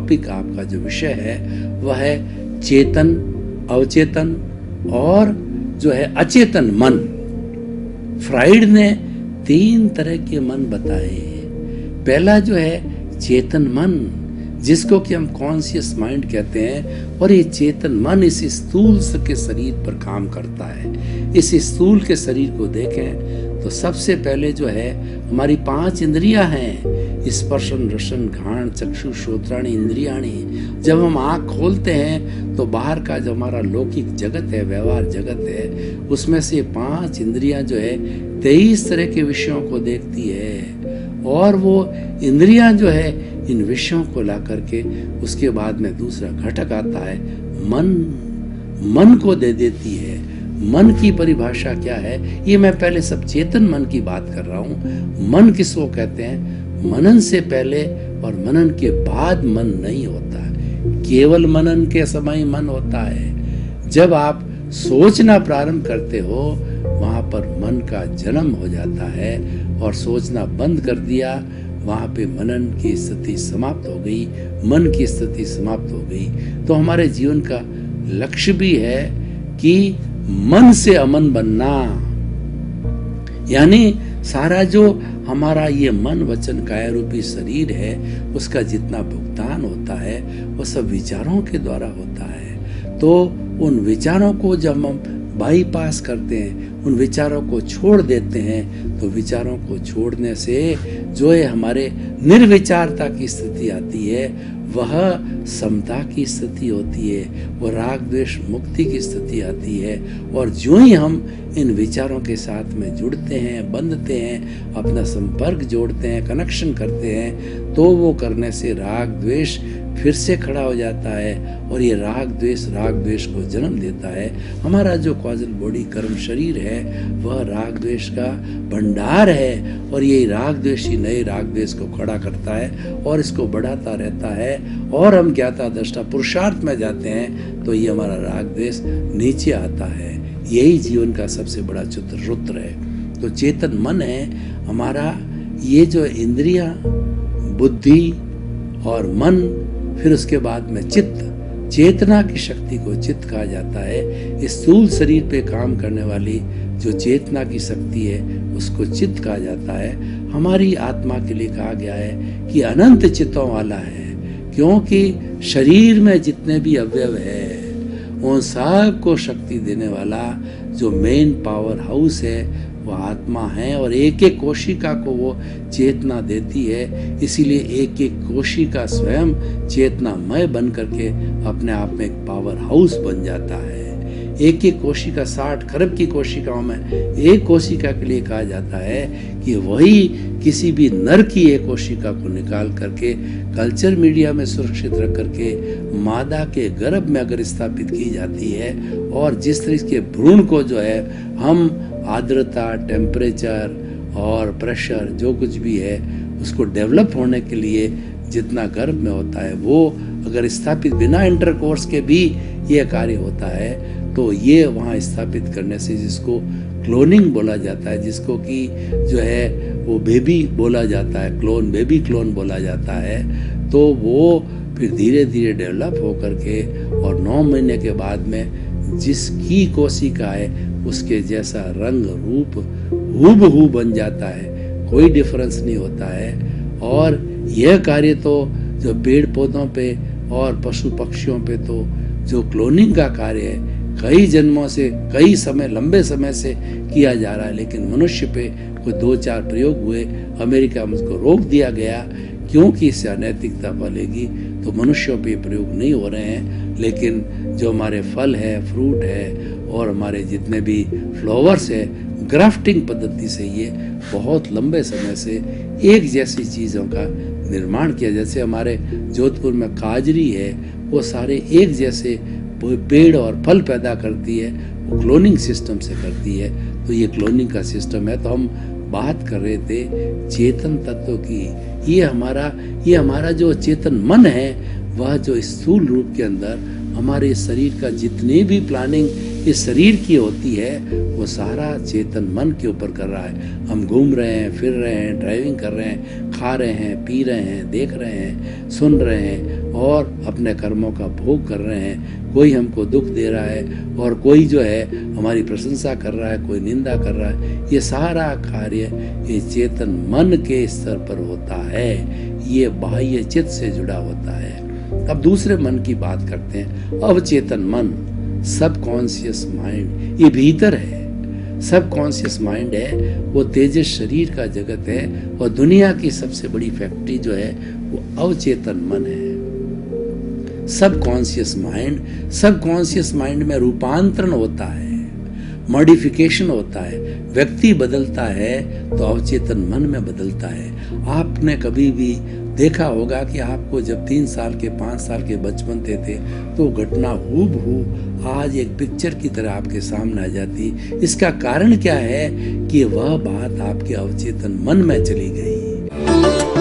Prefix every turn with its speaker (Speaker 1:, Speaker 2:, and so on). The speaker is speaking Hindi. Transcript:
Speaker 1: टॉपिक, आपका जो विषय है वह है चेतन, अवचेतन और जो है अचेतन मन। फ्राइड ने 3 तरह के मन बताए। पहला जो है चेतन मन, जिसको कि हम कॉन्शियस माइंड कहते हैं, और ये चेतन मन इस स्थूल के शरीर पर काम करता है। इस स्थूल के शरीर को देखें तो सबसे पहले जो है हमारी 5 इंद्रियां हैं, स्पर्शन रसन घ्राण चक्षु श्रोत्राणि इंद्रियाणि। जब हम आँख खोलते हैं तो बाहर का जो हमारा लौकिक जगत है, व्यवहार जगत है, उसमें से 5 इंद्रियां जो है 23 तरह के विषयों को देखती है, और वो इंद्रियां जो है इन विषयों को ला करके उसके बाद में दूसरा घटक आता है मन को दे देती है। मन की परिभाषा क्या है, ये मैं पहले सब चेतन मन की बात कर रहा हूँ। मन किसको कहते हैं? मनन से पहले और मनन के बाद मन नहीं होता, केवल मनन के समय मन होता है। जब आप सोचना प्रारंभ करते हो वहां पर मन का जन्म हो जाता है, और सोचना बंद कर दिया वहां पे मनन की स्थिति समाप्त हो गई, मन की स्थिति समाप्त हो गई। तो हमारे जीवन का लक्ष्य भी है कि मन से अमन बनना, यानी सारा जो हमारा ये मन वचन काया रूपी शरीर है उसका जितना भुगतान होता है वो सब विचारों के द्वारा होता है। तो उन विचारों को जब हम बाईपास करते हैं, उन विचारों को छोड़ देते हैं, तो विचारों को छोड़ने से जो है हमारे निर्विचारता की स्थिति आती है, वह समता की स्थिति होती है, वो राग द्वेष मुक्ति की स्थिति आती है। और जो ही हम इन विचारों के साथ में जुड़ते हैं, बंधते हैं, अपना संपर्क जोड़ते हैं, कनेक्शन करते हैं, तो वो करने से राग द्वेष फिर से खड़ा हो जाता है, और ये राग द्वेष को जन्म देता है। हमारा जो कॉजल बॉडी कर्म शरीर है वह राग द्वेष का भंडार है, और ये राग द्वेष ही नए राग द्वेष को खड़ा करता है और इसको बढ़ाता रहता है, और हम ज्ञाता दृष्टा पुरुषार्थ में जाते हैं तो ये हमारा राग द्वेष नीचे आता है। यही जीवन का सबसे बड़ा रुद्र है। तो चेतन मन है हमारा, ये जो इंद्रियां, बुद्धि और मन, फिर उसके बाद में चित्त, चेतना की शक्ति को चित्त कहा जाता है। इस स्थूल शरीर पे काम करने वाली जो चेतना की शक्ति है उसको चित्त कहा जाता है। हमारी आत्मा के लिए कहा गया है कि अनंत चित्तों वाला है, क्योंकि शरीर में जितने भी अवयव है उन सब को शक्ति देने वाला जो मेन पावर हाउस है वह आत्मा है, और एक एक कोशिका को वो चेतना देती है। इसीलिए एक एक कोशिका स्वयं चेतनामय बन करके अपने आप में एक पावर हाउस बन जाता है। एक एक कोशिका 60 खरब की कोशिकाओं में एक कोशिका के लिए कहा जाता है कि वही किसी भी नर की एक कोशिका को निकाल करके कल्चर मीडिया में सुरक्षित रख करके मादा के गर्भ में अगर स्थापित की जाती है, और जिस तरह के भ्रूण को जो है हम आर्द्रता, टेम्परेचर और प्रेशर जो कुछ भी है उसको डेवलप होने के लिए जितना गर्भ में होता है वो अगर स्थापित बिना इंटरकोर्स के भी ये कार्य होता है, तो ये वहाँ स्थापित करने से, जिसको क्लोनिंग बोला जाता है, जिसको कि जो है वो बेबी बोला जाता है, क्लोन, बेबी क्लोन बोला जाता है, तो वो फिर धीरे धीरे डेवलप हो करके और 9 महीने के बाद में जिसकी कोशिका है उसके जैसा रंग रूप हूबहू बन जाता है, कोई डिफरेंस नहीं होता है। और यह कार्य तो जो पेड़ पौधों पे और पशु पक्षियों पे तो जो क्लोनिंग का कार्य है कई जन्मों से, कई समय, लंबे समय से किया जा रहा है, लेकिन मनुष्य पे कोई 2-4 प्रयोग हुए, अमेरिका में उसको रोक दिया गया क्योंकि इससे अनैतिकता फैलेगी, तो मनुष्यों पे प्रयोग नहीं हो रहे हैं। लेकिन जो हमारे फल है, फ्रूट है और हमारे जितने भी फ्लावर्स है, ग्राफ्टिंग पद्धति से ये बहुत लंबे समय से एक जैसी चीज़ों का निर्माण किया। जैसे हमारे जोधपुर में काजरी है, वो सारे एक जैसे पेड़ और फल पैदा करती है, वो क्लोनिंग सिस्टम से करती है। तो ये क्लोनिंग का सिस्टम है। तो हम बात कर रहे थे चेतन तत्व की। ये हमारा जो चेतन मन है वह जो स्थूल रूप के अंदर हमारे शरीर का जितनी भी प्लानिंग इस शरीर की होती है वो सारा चेतन मन के ऊपर कर रहा है। हम घूम रहे हैं, फिर रहे हैं, ड्राइविंग कर रहे हैं, खा रहे हैं, पी रहे हैं, देख रहे हैं, सुन रहे हैं, और अपने कर्मों का भोग कर रहे हैं। कोई हमको दुख दे रहा है और कोई जो है हमारी प्रशंसा कर रहा है, कोई निंदा कर रहा है। ये सारा कार्य ये चेतन मन के स्तर पर होता है, ये बाह्य चित्त से जुड़ा होता है। अब दूसरे मन की बात करते हैं। अवचेतन मन, सब कॉन्शियस माइंड, ये भीतर है। सब कॉन्शियस माइंड है, वो तेजस शरीर का जगत है और दुनिया की सबसे बड़ी फैक्ट्री जो है वो अवचेतन मन है। सब कॉन्शियस माइंड में रूपांतरण होता है, मॉडिफिकेशन होता है। व्यक्ति बदलता है तो अवचेतन मन में बदलता है। आपने कभी भी देखा होगा कि आपको जब 3 साल के 5 साल के बचपन थे तो घटना हूबहू आज एक पिक्चर की तरह आपके सामने आ जाती। इसका कारण क्या है कि वह बात आपके अवचेतन मन में चली गई।